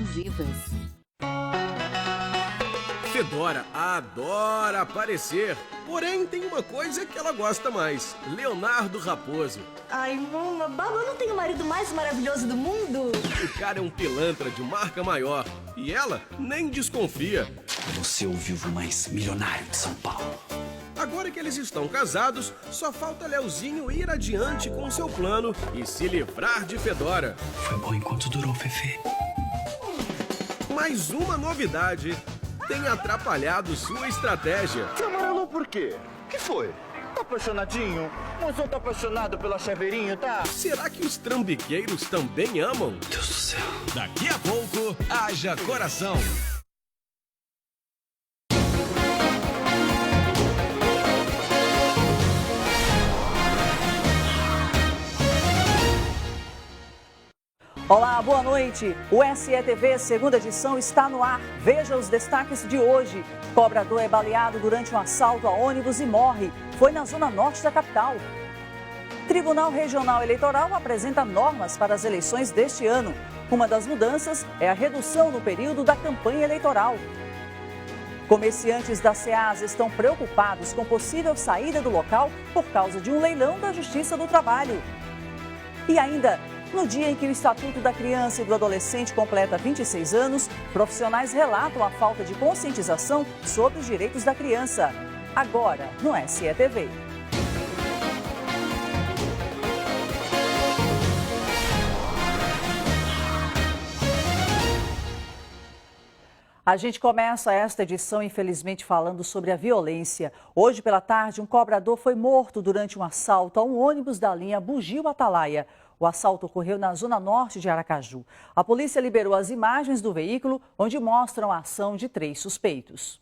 Maldivas. Fedora adora aparecer, porém tem uma coisa que ela gosta mais: Leonardo Raposo. Ai, mama, Baba, eu não tenho o marido mais maravilhoso do mundo? O cara é um pilantra de marca maior e ela nem desconfia. Você é o viúvo mais milionário de São Paulo. Agora que eles estão casados, só falta Leozinho ir adiante com seu plano e se livrar de Fedora. Foi bom enquanto durou, Fefe. Mais uma novidade tem atrapalhado sua estratégia. Você amarelou por quê? Que foi? Tá apaixonadinho? Mas eu tô apaixonado pela Chaveirinho, tá? Será que os trambiqueiros também amam? Deus do céu. Daqui a pouco, haja coração. Olá, boa noite. O SETV segunda edição está no ar. Veja os destaques de hoje. Cobrador é baleado durante um assalto a ônibus e morre. Foi na zona norte da capital. Tribunal Regional Eleitoral apresenta normas para as eleições deste ano. Uma das mudanças é a redução no período da campanha eleitoral. Comerciantes da SEAS estão preocupados com possível saída do local por causa de um leilão da Justiça do Trabalho. E ainda, no dia em que o Estatuto da Criança e do Adolescente completa 26 anos, profissionais relatam a falta de conscientização sobre os direitos da criança. Agora, no SETV. A gente começa esta edição, infelizmente, falando sobre a violência. Hoje, pela tarde, um cobrador foi morto durante um assalto a um ônibus da linha Bugio-Atalaia. O assalto ocorreu na zona norte de Aracaju. A polícia liberou as imagens do veículo, onde mostram a ação de 3 suspeitos.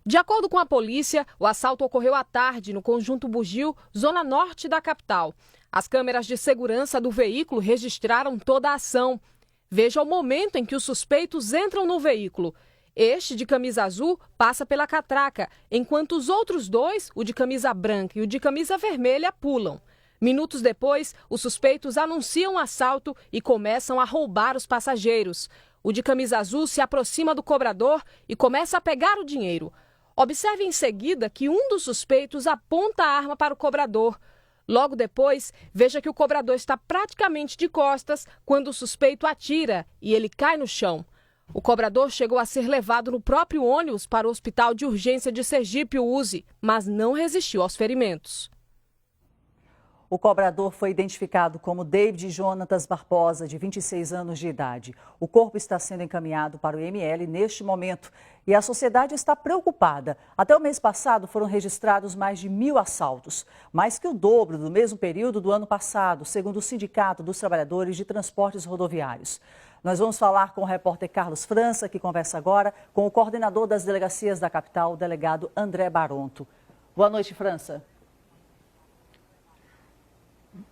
De acordo com a polícia, o assalto ocorreu à tarde no conjunto Bugio, zona norte da capital. As câmeras de segurança do veículo registraram toda a ação. Veja o momento em que os suspeitos entram no veículo. Este, de camisa azul, passa pela catraca, enquanto os outros dois, o de camisa branca e o de camisa vermelha, pulam. Minutos depois, os suspeitos anunciam o assalto e começam a roubar os passageiros. O de camisa azul se aproxima do cobrador e começa a pegar o dinheiro. Observe em seguida que um dos suspeitos aponta a arma para o cobrador. Logo depois, veja que o cobrador está praticamente de costas quando o suspeito atira e ele cai no chão. O cobrador chegou a ser levado no próprio ônibus para o Hospital de Urgência de Sergipe, o USE, mas não resistiu aos ferimentos. O cobrador foi identificado como David Jonatas Barbosa, de 26 anos de idade. O corpo está sendo encaminhado para o IML neste momento e a sociedade está preocupada. Até o mês passado foram registrados mais de 1.000 assaltos, mais que o dobro do mesmo período do ano passado, segundo o Sindicato dos Trabalhadores de Transportes Rodoviários. Nós vamos falar com o repórter Carlos França, que conversa agora com o coordenador das delegacias da capital, o delegado André Baronto. Boa noite, França.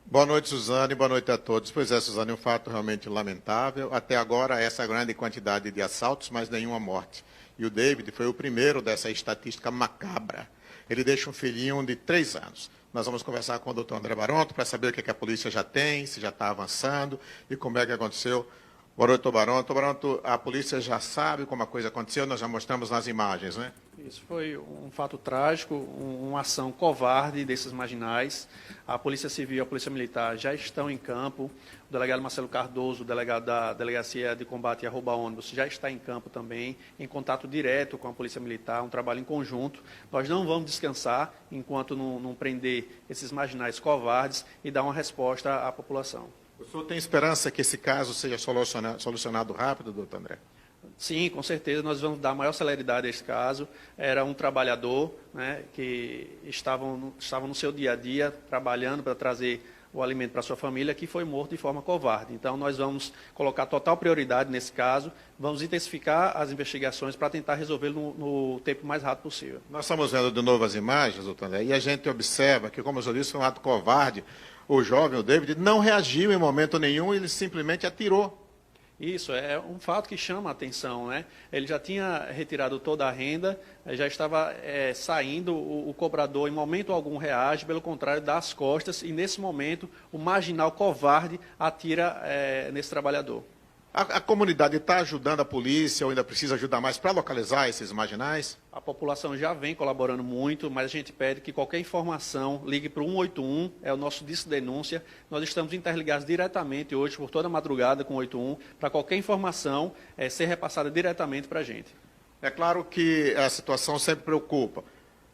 Boa noite, Suzane. Boa noite a todos. Pois é, Suzane, um fato realmente lamentável. Até agora, essa grande quantidade de assaltos, mas nenhuma morte. E o David foi o primeiro dessa estatística macabra. Ele deixa um filhinho de 3 anos. Nós vamos conversar com o doutor André Baronto para saber o que a polícia já tem, se já está avançando e como é que aconteceu. Boa noite, doutor Baronto. Doutor Baronto, a polícia já sabe como a coisa aconteceu, nós já mostramos nas imagens, né? Isso foi um fato trágico, uma ação covarde desses marginais. A Polícia Civil e a Polícia Militar já estão em campo. O delegado Marcelo Cardoso, o delegado da Delegacia de Combate a Roubo a Ônibus, já está em campo também, em contato direto com a Polícia Militar, um trabalho em conjunto. Nós não vamos descansar enquanto não prender esses marginais covardes e dar uma resposta à população. O senhor tem esperança que esse caso seja solucionado rápido, doutor André? Sim, com certeza, nós vamos dar maior celeridade a esse caso. Era um trabalhador, né, que estava no seu dia a dia, trabalhando para trazer o alimento para a sua família, que foi morto de forma covarde. Então, nós vamos colocar total prioridade nesse caso, vamos intensificar as investigações para tentar resolvê-lo no tempo mais rápido possível. Nós estamos vendo de novo as imagens, doutor André, e a gente observa que, como o senhor disse, foi um ato covarde. O jovem, o David, não reagiu em momento nenhum, ele simplesmente atirou. Isso, é um fato que chama a atenção, né? Ele já tinha retirado toda a renda, já estava saindo, o cobrador em momento algum reage, pelo contrário, dá as costas e nesse momento o marginal covarde atira nesse trabalhador. A comunidade está ajudando a polícia ou ainda precisa ajudar mais para localizar esses marginais? A população já vem colaborando muito, mas a gente pede que qualquer informação ligue para o 181, é o nosso disco de denúncia. Nós estamos interligados diretamente hoje, por toda a madrugada, com o 181, para qualquer informação ser repassada diretamente para a gente. É claro que a situação sempre preocupa,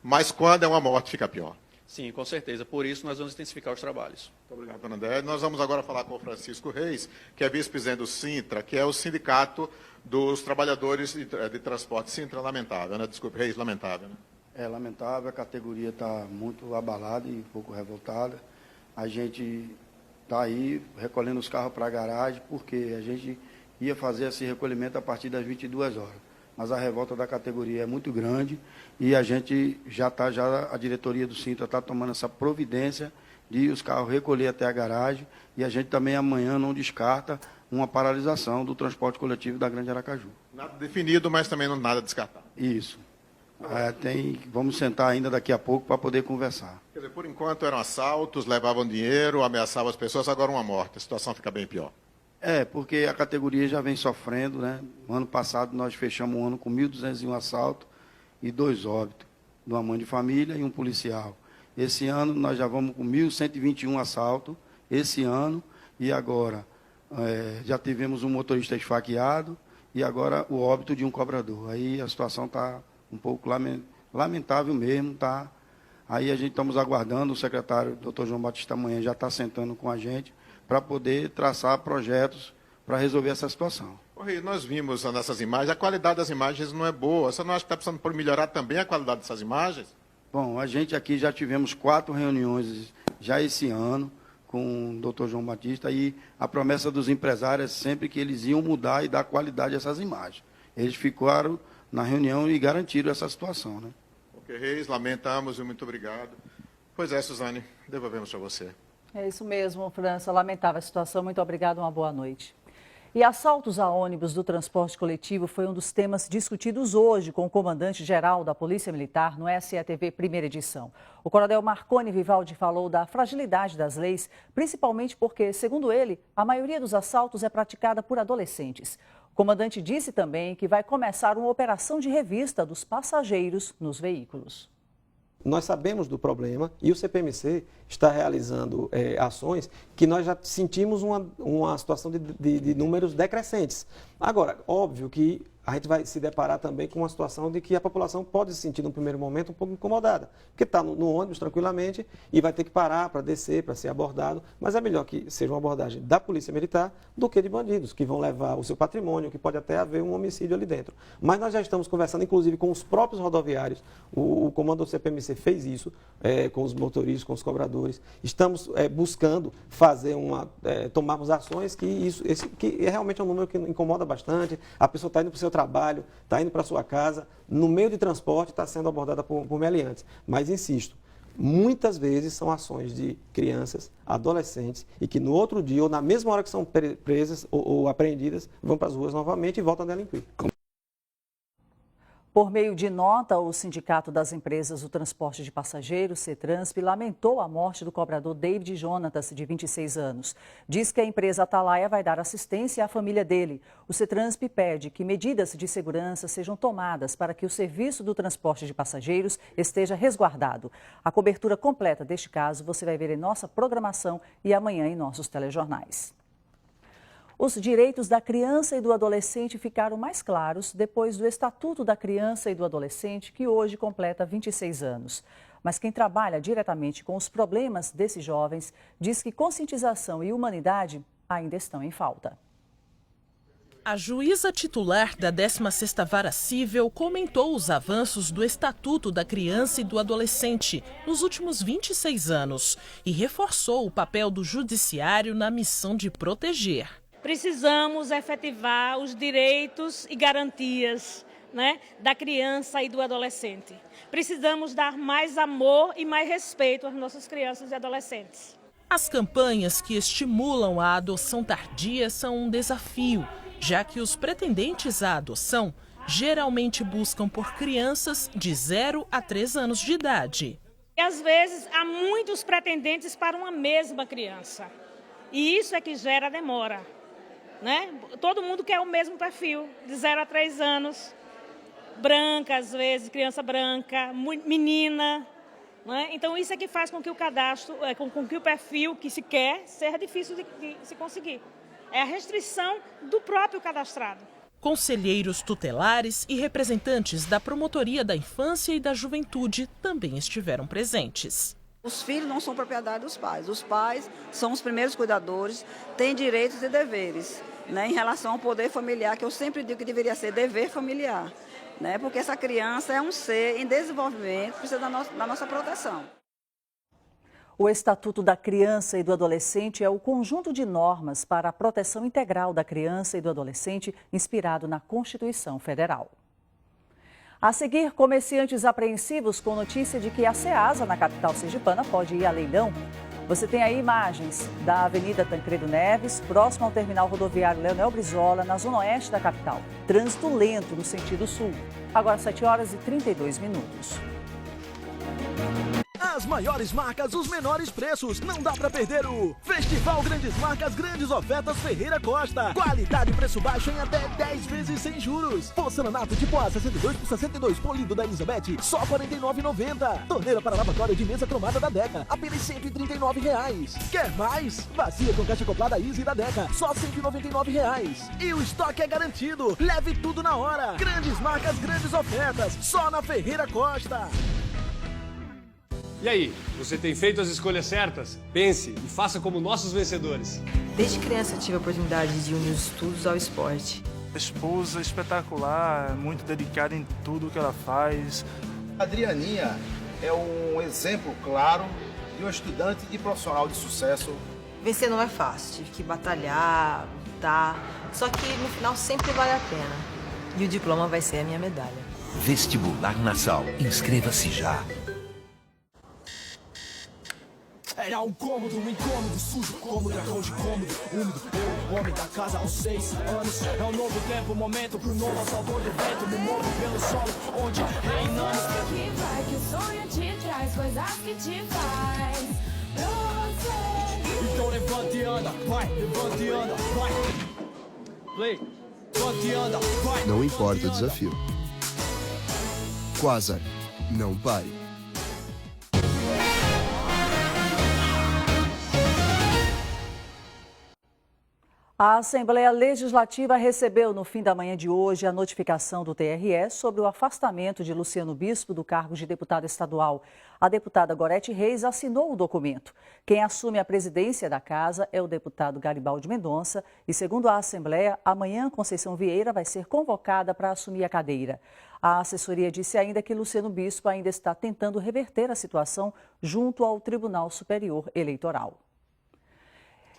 mas quando é uma morte fica pior. Sim, com certeza. Por isso, nós vamos intensificar os trabalhos. Muito obrigado, dona André. Nós vamos agora falar com o Francisco Reis, que é vice-presidente do Sintra, que é o sindicato dos trabalhadores de transporte. Sintra, lamentável, né? Desculpe, Reis, lamentável, né? É lamentável, a categoria está muito abalada e um pouco revoltada. A gente está aí recolhendo os carros para a garagem, porque a gente ia fazer esse recolhimento a partir das 22 horas. Mas a revolta da categoria é muito grande e a gente a diretoria do Sintra está tomando essa providência de os carros recolher até a garagem e a gente também amanhã não descarta uma paralisação do transporte coletivo da Grande Aracaju. Nada definido, mas também não nada descartado. Isso. Vamos sentar ainda daqui a pouco para poder conversar. Quer dizer, por enquanto eram assaltos, levavam dinheiro, ameaçavam as pessoas, agora uma morte. A situação fica bem pior. Porque a categoria já vem sofrendo, né? No ano passado nós fechamos o ano com 1.201 assaltos e 2 óbitos, de uma mãe de família e um policial. Esse ano nós já vamos com 1.121 assaltos, esse ano, e agora já tivemos um motorista esfaqueado e agora o óbito de um cobrador. Aí a situação está um pouco lamentável mesmo, tá? Aí a gente estamos aguardando, o secretário, Dr. João Batista, amanhã já está sentando com a gente, para poder traçar projetos para resolver essa situação. Nós vimos nessas imagens, a qualidade das imagens não é boa. Você não acha que está precisando por melhorar também a qualidade dessas imagens? Bom, a gente aqui já tivemos 4 reuniões já esse ano com o Dr. João Batista e a promessa dos empresários é sempre que eles iam mudar e dar qualidade a essas imagens. Eles ficaram na reunião e garantiram essa situação, né? Ok, Reis, lamentamos e muito obrigado. Pois é, Suzane, devolvemos para você. É isso mesmo, França. Lamentável a situação. Muito obrigada, uma boa noite. E assaltos a ônibus do transporte coletivo foi um dos temas discutidos hoje com o comandante-geral da Polícia Militar no SETV Primeira Edição. O coronel Marconi Vivaldi falou da fragilidade das leis, principalmente porque, segundo ele, a maioria dos assaltos é praticada por adolescentes. O comandante disse também que vai começar uma operação de revista dos passageiros nos veículos. Nós sabemos do problema e o CPMC está realizando ações que nós já sentimos uma situação de números decrescentes. Agora, óbvio que a gente vai se deparar também com uma situação de que a população pode se sentir, no primeiro momento, um pouco incomodada. Porque está no ônibus tranquilamente e vai ter que parar para descer, para ser abordado. Mas é melhor que seja uma abordagem da Polícia Militar do que de bandidos, que vão levar o seu patrimônio, que pode até haver um homicídio ali dentro. Mas nós já estamos conversando, inclusive, com os próprios rodoviários. O comando do CPMC fez isso com os motoristas, com os cobradores. Estamos buscando fazer tomarmos ações que realmente é um número que incomoda bastante. A pessoa está indo para o seu trabalho, está indo para sua casa, no meio de transporte está sendo abordada por meliantes. Mas, insisto, muitas vezes são ações de crianças, adolescentes, e que no outro dia, ou na mesma hora que são presas ou apreendidas, vão para as ruas novamente e voltam a delinquir. Por meio de nota, o Sindicato das Empresas do Transporte de Passageiros, CETRANSP, lamentou a morte do cobrador David Jonatas, de 26 anos. Diz que a empresa Atalaia vai dar assistência à família dele. O CETRANSP pede que medidas de segurança sejam tomadas para que o serviço do transporte de passageiros esteja resguardado. A cobertura completa deste caso você vai ver em nossa programação e amanhã em nossos telejornais. Os direitos da criança e do adolescente ficaram mais claros depois do Estatuto da Criança e do Adolescente, que hoje completa 26 anos. Mas quem trabalha diretamente com os problemas desses jovens diz que conscientização e humanidade ainda estão em falta. A juíza titular da 16ª Vara Cível comentou os avanços do Estatuto da Criança e do Adolescente nos últimos 26 anos e reforçou o papel do judiciário na missão de proteger. Precisamos efetivar os direitos e garantias, da criança e do adolescente. Precisamos dar mais amor e mais respeito às nossas crianças e adolescentes. As campanhas que estimulam a adoção tardia são um desafio, já que os pretendentes à adoção geralmente buscam por crianças de 0 a 3 anos de idade. E às vezes há muitos pretendentes para uma mesma criança. E isso é que gera demora. né? Todo mundo quer o mesmo perfil, de 0 a 3 anos, branca às vezes, criança branca, menina, né? Então isso é que faz com que o cadastro, com que o perfil que se quer seja difícil de se conseguir. É a restrição do próprio cadastrado. Conselheiros tutelares e representantes da Promotoria da Infância e da Juventude também estiveram presentes. Os filhos não são propriedade dos pais. Os pais são os primeiros cuidadores, têm direitos e deveres, né, em relação ao poder familiar, que eu sempre digo que deveria ser dever familiar, né, porque essa criança é um ser em desenvolvimento, precisa da nossa proteção. O Estatuto da Criança e do Adolescente é o conjunto de normas para a proteção integral da criança e do adolescente inspirado na Constituição Federal. A seguir, comerciantes apreensivos com notícia de que a Ceasa, na capital sergipana, pode ir a leilão. Você tem aí imagens da Avenida Tancredo Neves, próximo ao terminal rodoviário Leonel Brizola, na zona oeste da capital. Trânsito lento no sentido sul. Agora 7h32. As maiores marcas, os menores preços. Não dá pra perder o Festival Grandes Marcas, Grandes Ofertas Ferreira Costa. Qualidade e preço baixo em até 10 vezes sem juros. Porcelanato tipo A 62 por 62 polido da Elizabeth, só R$ 49,90. Torneira para lavatório de mesa cromada da Deca, apenas R$ 139,00. Quer mais? Bacia com caixa acoplada Easy da Deca, só R$ 199,00. E o estoque é garantido. Leve tudo na hora. Grandes Marcas, Grandes Ofertas, só na Ferreira Costa. E aí, você tem feito as escolhas certas? Pense e faça como nossos vencedores. Desde criança eu tive a oportunidade de unir os estudos ao esporte. Esposa espetacular, muito dedicada em tudo que ela faz. A Adrianinha é um exemplo claro de um estudante e profissional de sucesso. Vencer não é fácil, tive que batalhar, lutar, só que no final sempre vale a pena. E o diploma vai ser a minha medalha. Vestibular Nassau. Inscreva-se já. Era um cômodo, incômodo, sujo como dragão de cômodo, úmido. Eu, homem da casa aos 6 anos. É um novo tempo, momento pro novo salvador do vento. Me movo pelo solo, onde reinamos. Que vai, que o sonho te traz coisas que te faz você. Então levanta e anda, vai, levanta e anda, vai. Play, levanta e anda, vai. Não importa o desafio. Quasar, não pare. A Assembleia Legislativa recebeu no fim da manhã de hoje a notificação do TRE sobre o afastamento de Luciano Bispo do cargo de deputado estadual. A deputada Gorete Reis assinou o documento. Quem assume a presidência da casa é o deputado Garibaldi Mendonça e, segundo a Assembleia, amanhã Conceição Vieira vai ser convocada para assumir a cadeira. A assessoria disse ainda que Luciano Bispo ainda está tentando reverter a situação junto ao Tribunal Superior Eleitoral.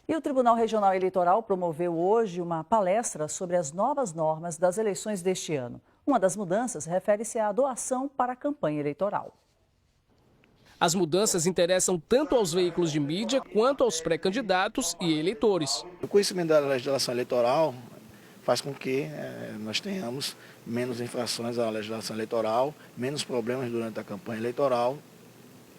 E o Tribunal Regional Eleitoral promoveu hoje uma palestra sobre as novas normas das eleições deste ano. Uma das mudanças refere-se à doação para a campanha eleitoral. As mudanças interessam tanto aos veículos de mídia quanto aos pré-candidatos e eleitores. O conhecimento da legislação eleitoral faz com que nós tenhamos menos infrações à legislação eleitoral, menos problemas durante a campanha eleitoral.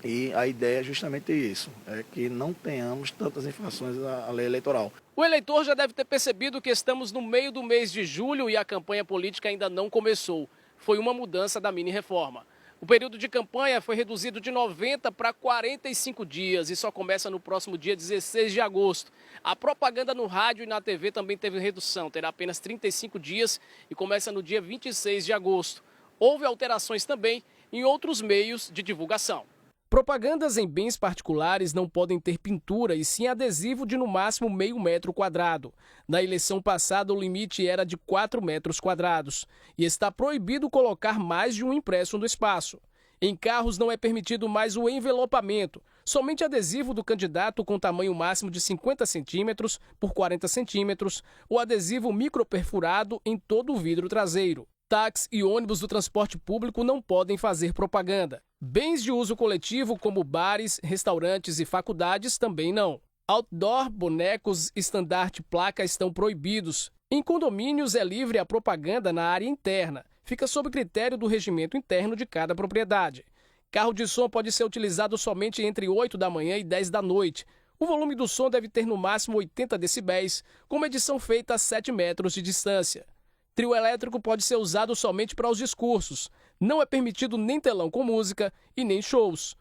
E a ideia é justamente isso, é que não tenhamos tantas infrações à lei eleitoral. O eleitor já deve ter percebido que estamos no meio do mês de julho e a campanha política ainda não começou. Foi uma mudança da mini-reforma. O período de campanha foi reduzido de 90 para 45 dias e só começa no próximo dia 16 de agosto. A propaganda no rádio e na TV também teve redução, terá apenas 35 dias e começa no dia 26 de agosto. Houve alterações também em outros meios de divulgação. Propagandas em bens particulares não podem ter pintura e sim adesivo de no máximo meio metro quadrado. Na eleição passada, o limite era de 4 metros quadrados e está proibido colocar mais de um impresso no espaço. Em carros não é permitido mais o envelopamento, somente adesivo do candidato com tamanho máximo de 50 centímetros por 40 centímetros ou adesivo microperfurado em todo o vidro traseiro. Táxi e ônibus do transporte público não podem fazer propaganda. Bens de uso coletivo, como bares, restaurantes e faculdades, também não. Outdoor, bonecos, estandarte, placa estão proibidos. Em condomínios é livre a propaganda na área interna. Fica sob critério do regimento interno de cada propriedade. Carro de som pode ser utilizado somente entre 8 da manhã e 10 da noite. O volume do som deve ter no máximo 80 decibéis, com medição feita a 7 metros de distância. Trio elétrico pode ser usado somente para os discursos. Não é permitido nem telão com música e nem shows.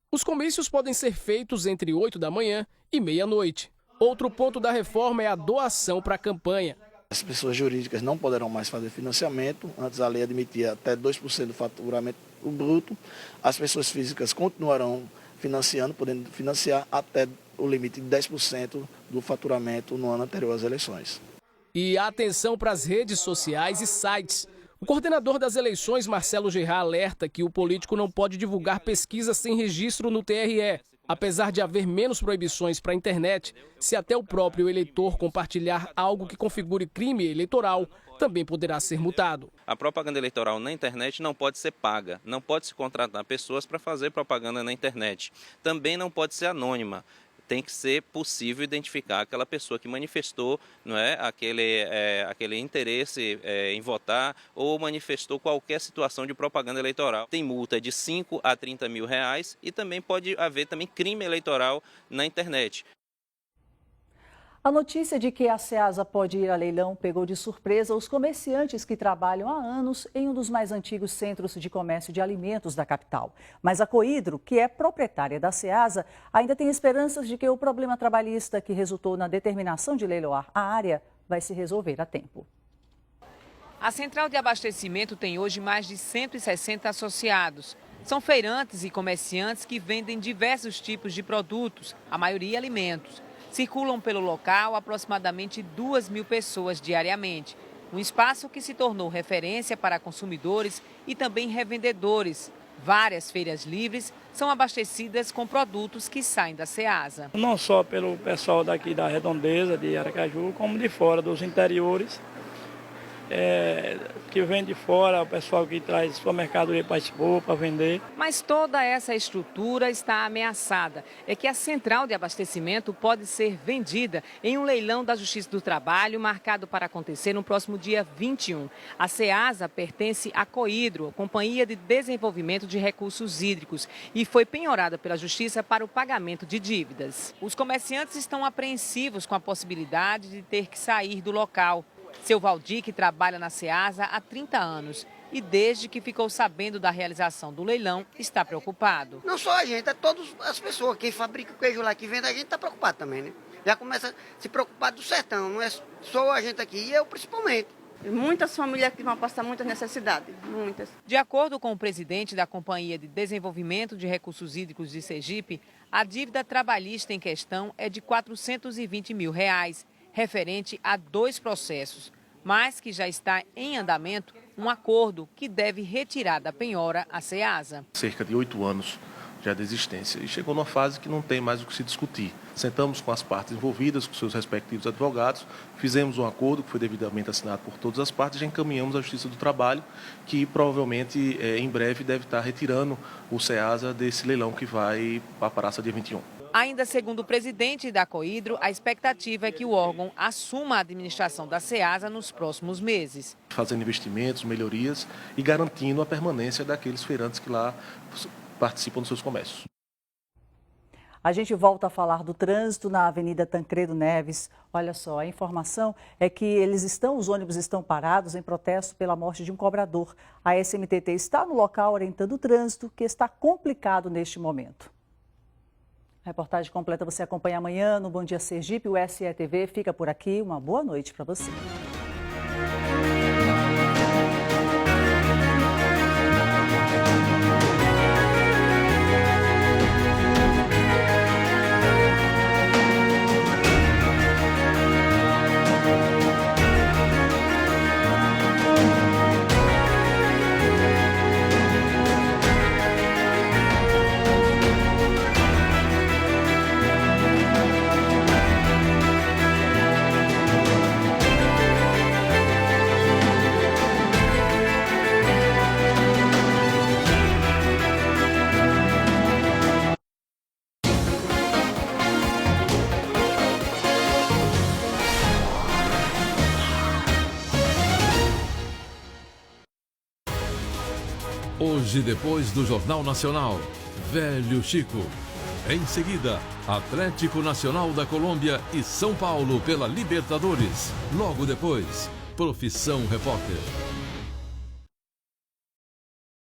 Os comícios podem ser feitos entre 8 da manhã e meia-noite. Outro ponto da reforma é a doação para a campanha. As pessoas jurídicas não poderão mais fazer financiamento. Antes a lei admitia até 2% do faturamento bruto. As pessoas físicas continuarão financiando, podendo financiar até o limite de 10% do faturamento no ano anterior às eleições. E atenção para as redes sociais e sites. O coordenador das eleições, Marcelo Gerard, alerta que o político não pode divulgar pesquisas sem registro no TRE. Apesar de haver menos proibições para a internet, se até o próprio eleitor compartilhar algo que configure crime eleitoral, também poderá ser multado. A propaganda eleitoral na internet não pode ser paga, não pode se contratar pessoas para fazer propaganda na internet. Também não pode ser anônima. Tem que ser possível identificar aquela pessoa que manifestou, não é, aquele interesse em votar ou manifestou qualquer situação de propaganda eleitoral. Tem multa de 5 a 30 mil reais e também pode haver também crime eleitoral na internet. A notícia de que a Ceasa pode ir a leilão pegou de surpresa os comerciantes que trabalham há anos em um dos mais antigos centros de comércio de alimentos da capital. Mas a Coidro, que é proprietária da Ceasa, ainda tem esperanças de que o problema trabalhista que resultou na determinação de leiloar a área vai se resolver a tempo. A central de abastecimento tem hoje mais de 160 associados. São feirantes e comerciantes que vendem diversos tipos de produtos, a maioria alimentos. Circulam pelo local aproximadamente 2.000 pessoas diariamente. Um espaço que se tornou referência para consumidores e também revendedores. Várias feiras livres são abastecidas com produtos que saem da Ceasa. Não só pelo pessoal daqui da Redondeza, de Aracaju, como de fora, dos interiores, que vem de fora, o pessoal que traz sua mercadoria para expor, para vender. Mas toda essa estrutura está ameaçada. É que a central de abastecimento pode ser vendida em um leilão da Justiça do Trabalho, marcado para acontecer no próximo dia 21. A Ceasa pertence à Coidro, Companhia de Desenvolvimento de Recursos Hídricos, e foi penhorada pela Justiça para o pagamento de dívidas. Os comerciantes estão apreensivos com a possibilidade de ter que sair do local. Seu Valdir, que trabalha na Ceasa há 30 anos e desde que ficou sabendo da realização do leilão, está preocupado. Não só a gente, é todas as pessoas. Quem fabrica o queijo lá, que vende, a gente está preocupado também, né? Já começa a se preocupar do sertão, não é só a gente aqui, e eu principalmente. Muitas famílias que vão passar muita necessidade, muitas. De acordo com o presidente da Companhia de Desenvolvimento de Recursos Hídricos de Sergipe, a dívida trabalhista em questão é de R$ 420 mil, referente a 2 processos, mas que já está em andamento um acordo que deve retirar da penhora a Ceasa. Cerca de 8 anos já de existência e chegou numa fase que não tem mais o que se discutir. Sentamos com as partes envolvidas, com seus respectivos advogados, fizemos um acordo que foi devidamente assinado por todas as partes e já encaminhamos à Justiça do Trabalho, que provavelmente em breve deve estar retirando o Ceasa desse leilão que vai para a praça dia 21. Ainda segundo o presidente da Coidro, a expectativa é que o órgão assuma a administração da Ceasa nos próximos meses. Fazendo investimentos, melhorias e garantindo a permanência daqueles feirantes que lá participam dos seus comércios. A gente volta a falar do trânsito na Avenida Tancredo Neves. Olha só, a informação é que os ônibus estão parados em protesto pela morte de um cobrador. A SMTT está no local orientando o trânsito, que está complicado neste momento. A reportagem completa você acompanha amanhã no Bom Dia Sergipe. O SETV fica por aqui. Uma boa noite para você. Hoje, depois do Jornal Nacional, Velho Chico. Em seguida, Atlético Nacional da Colômbia e São Paulo pela Libertadores. Logo depois, Profissão Repórter.